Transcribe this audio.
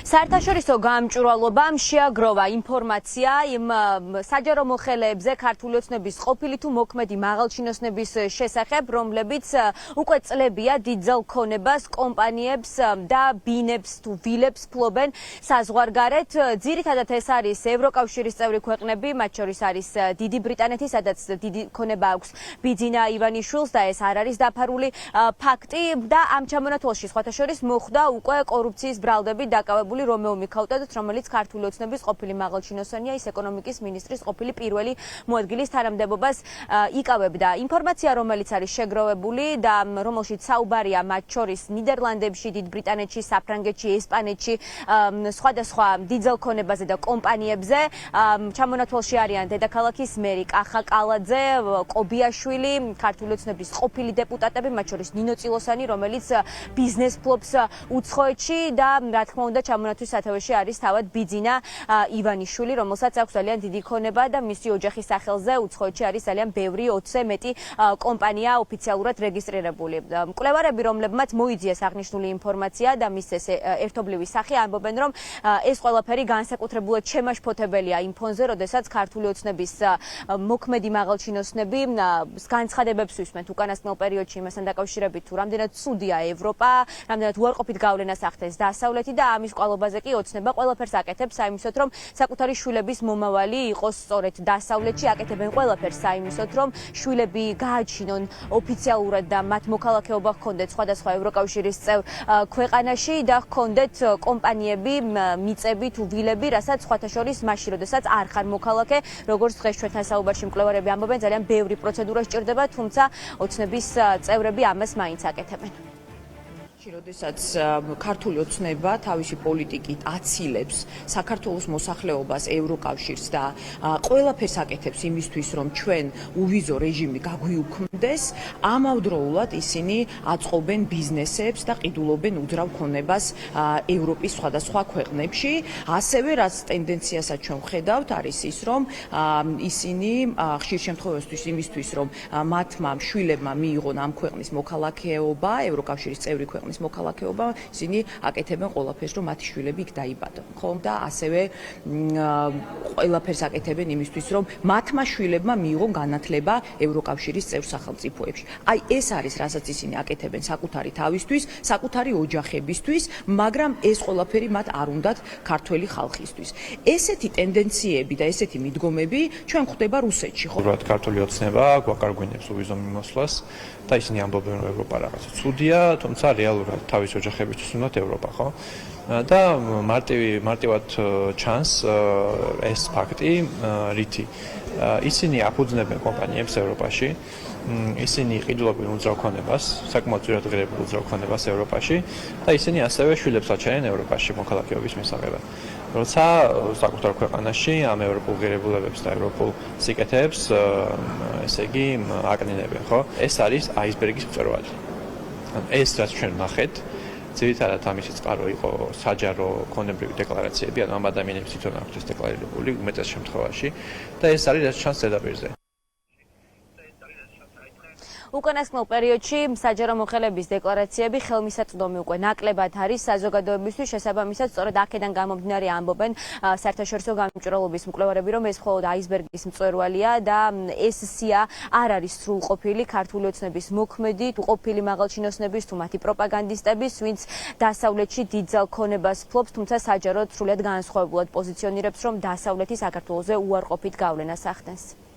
საერთაშორისო გამჭვირვალობამ შეაგროვა ინფორმაცია იმ საჯარო მოხელეებზე ქართული ოცნების ყოფილი თუ მოქმედი მაღალჩინოსნების შესახებ, რომლებიც უკვე წლებია დიდძალ ქონებას კომპანიებს და ბინებს თუ ვილებს ფლობენ საზღვარგარეთ. ძირითადად ეს არის ევროკავშირის წევრი ქვეყნები, მათ შორის არის დიდი ბრიტანეთი, სადაც დიდი ქონება აქვს ბიძინა ივანიშვილს და ეს არ არის დაფარული ფაქტი და ამ ჩამონათვალში სხვათა შორის მოხვდა უკვე კორუფციის ბრალდებით დაკავებული რომეო მიქაუტადოთ, რომელიც ქართული ოცნების ყოფილი მაღალჩინოსნია, ის ეკონომიკის მინისტრის ყოფილი პირველი მოადგილის თანამდებობას იკავებდა. ინფორმაცია, რომელიც არის შეგროვებული და რომელშიც საუბარია მათ შორის ნიდერლანდებში, დიდ ბრიტანეთში, საფრანგეთში, ესპანეთში, სხვადასხვა დიდძალ ქონებაზე და კომპანიებზე. ჩამონათვალში არიან დედაქალაქის მერი კახა კალაძე, კობიაშვილი, ქართული ოცნების ყოფილი დეპუტატები, მათ შორის ნინო წილოსანი, რომელიც ბიზნეს ფლობს უცხოეთში და რა თქმა უნდა ჩამონათვალის სათავეში არის თავად ბიძინა ივანიშვილი, რომელსაც აქვს ძალიან დიდი ქონება და მისი ოჯახის სახელზე უცხოეთში არის ძალიან ბევრი 20-ზე მეტი კომპანია ოფიციალურად რეგისტრირებული. მკვლევარები, რომლებმაც მოიძიეს აღნიშნული ინფორმაცია და მისცეს ერთობლივი სახე, ამბობენ, რომ ეს ყველაფერი განსაკუთრებულად შემაშფოთებელია იმ ფონზე, როდესაც ქართული ოცნების მოქმედი მაღალჩინოსნები განცხადებებს ვისმენთ უკანასკნელ პერიოდში იმასთან დაკავშირებით, თუ რამდენად ცუდია ევროპა, რამდენად უარყოფით გავლენას ახდენს დასავლეთი და ამის ყვალობაზე კი ოცნება ყველაფერს აკეთებს საიმისოდ, რომ საკუთარი შვილების მომავალი იყოს სწორედ დასავლეთში, აკეთებენ ყველაფერს საიმისოდ, რომ შვილები გააჩინონ ოფიციალურად და მათ მოქალაქეობა ჰქონდეთ სხვადასხვა ევროკავშირის წევრ ქვეყანაში და ჰქონდეთ კომპანიები, მიწები თუ ვილები, რასაც სხვათა შორის მაშინ, როდესაც არ ხარ მოქალაქე, როგორც დღეს ჩვენთან საუბარში მკვლევარები ამბობენ, ძალიან ბევრი პროცედურა სჭირდება, თუმცა ოცნების წევრები ამას მაინც აკეთებენ. როდესაც ქართული ოცნება თავისი პოლიტიკით აცილებს საქართველოს მოსახლეობას, ევროკავშირს და ყველაფერს აკეთებს იმისთვის, რომ ჩვენ უვიზო რეჟიმი გაგვიუქმდეს, ამავდროულად ისინი აწყობენ ბიზნესებს და ყიდულობენ უძრავ ქონებას ევროპის სხვადასხვა ქვეყნებში. ასევე რაც ტენდენციასაც ჩვენ ვხედავთ, არის ის, რომ ისინი ხშირ შემთხვევაში იმისთვის, რომ მათმა შვილებმა მიიღონ ამ ქვეყნის მოქალაქეობა, ევროკავშირის წევრი ქვეყნის მოქალაქეობა, ისინი აკეთებენ ყველაფერს, რომ მათი შვილები იქ დაიბადონ. ხომ და ასევე ყველაფერს აკეთებენ იმისთვის, რომ მათმა შვილებმა მიიღონ განათლება ევროკავშირის წევრ სახელმწიფოებში. აი ეს არის, რასაც ისინი აკეთებენ საკუთარი თავისთვის, საკუთარი ოჯახებისთვის, მაგრამ ეს ყველაფერი მათ არ უნდათ ქართველი ხალხისთვის. ესეთი ტენდენციები და ესეთი მიდგომები ჩვენ გვხვდება რუსეთში, ხო? ქართული ოცნება გვაკარგვინებს უვიზო მიმოსვლას და ისინი ამბობენ, რომ ევროპა რაღაცა ცუდია, თუმცა რეალურად თავის ოჯახებისთვის უნდათ ევროპა, ხო? და მარტივად ჩანს ეს ფაქტი, რითი ისინი აფუძნებენ კომპანიებს ევროპაში, ისინი ყიდულობენ უძრავ ქონებას, საკმაოდ ძვირად ღირებულ უძრავ ქონებას ევროპაში და ისინი ასევე შვილებს აჩენენ ევროპაში მოქალაქეობის მისაღებად. როცა საკუთარ ქვეყანაში ამ ევროპულ ღირებულებებს და ევროპულ სიკეთეებს, ესე იგი, აკნინებენ, ხო? ეს არის აისბერგის მწვერვალი. ეს რაც ჩვენ ნახეთ, ძირითადად ამისი წყარო იყო საჯარო ქონებრივი დეკლარაციები, ანუ ამ ადამიანებს თვითონ აქვთ ეს დეკლარირებული უმეტეს შემთხვევაში და ეს არის რაც ჩანს ზედაპირზე. უკანასკნელ პერიოდში საჯარო მოხელების დეკლარაციები ხელმისაწვდომი უკვე ნაკლებად არის საზოგადოებისთვის, შესაბამისად სწორედ აქედან გამომდინარე ამბობენ საერთაშორისო გამჭვირვალობის მკვლევარები, რომ ეს მხოლოდ აისბერგის მწვერვალია და ეს სია არ არის სრულყოფილი ქართული ოცნების მოქმედი თუ ყოფილი მაღალჩინოსნების თუ მათი პროპაგანდისტების, ვინც დასავლეთში დიდძალ ქონებას ფლობს, თუმცა საჯაროდ სრულად განსხვავებულად პოზიციონირებს, რომ დასავლეთი საქართველოზე უარყოფით გავლენას ახდენს.